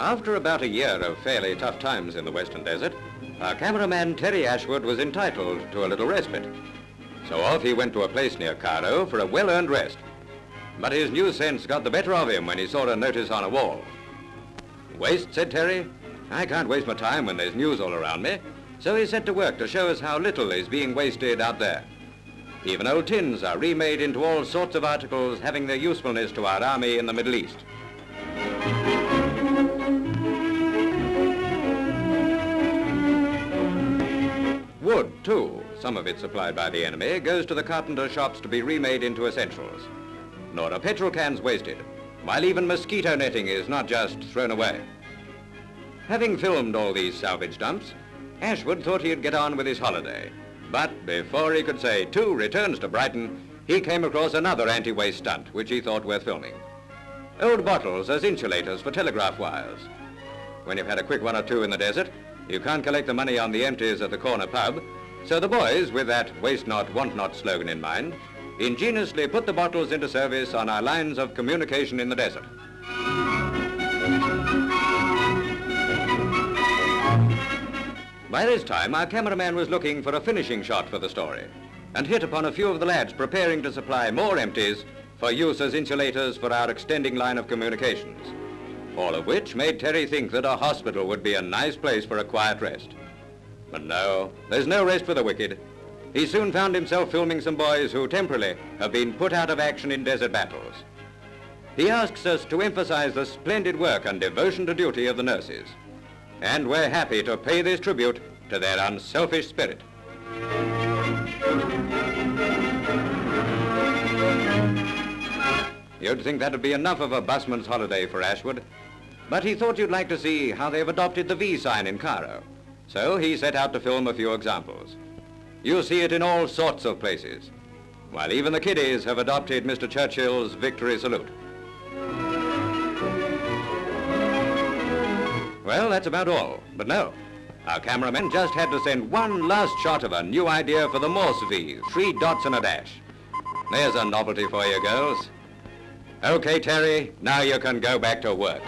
After about a year of fairly tough times in the Western Desert, our cameraman Terry Ashwood was entitled to a little respite. So off he went to a place near Cairo for a well-earned rest. But his news sense got the better of him when he saw a notice on a wall. "Waste," said Terry. "I can't waste my time when there's news all around me." So he set to work to show us how little is being wasted out there. Even old tins are remade into all sorts of articles having their usefulness to our army in the Middle East. Wood, too, some of it supplied by the enemy, goes to the carpenter shops to be remade into essentials. Nor are petrol cans wasted, while even mosquito netting is not just thrown away. Having filmed all these salvage dumps, Ashwood thought he'd get on with his holiday. But before he could say 2 returns to Brighton, he came across another anti-waste stunt, which he thought worth filming. Old bottles as insulators for telegraph wires. When you've had a quick 1 or 2 in the desert, you can't collect the money on the empties at the corner pub, so the boys, with that waste not, want not slogan in mind, ingeniously put the bottles into service on our lines of communication in the desert. By this time, our cameraman was looking for a finishing shot for the story and hit upon a few of the lads preparing to supply more empties for use as insulators for our extending line of communications, all of which made Terry think that a hospital would be a nice place for a quiet rest. But no, there's no rest for the wicked. He soon found himself filming some boys who temporarily have been put out of action in desert battles. He asks us to emphasize the splendid work and devotion to duty of the nurses. And we're happy to pay this tribute to their unselfish spirit. You'd think that'd be enough of a busman's holiday for Ashwood, but he thought you'd like to see how they've adopted the V sign in Cairo. So he set out to film a few examples. You'll see it in all sorts of places, while even the kiddies have adopted Mr. Churchill's victory salute. Well, that's about all, but no. Our cameraman just had to send one last shot of a new idea for the Morse V, 3 dots and a dash. There's a novelty for you, girls. Okay, Terry, now you can go back to work.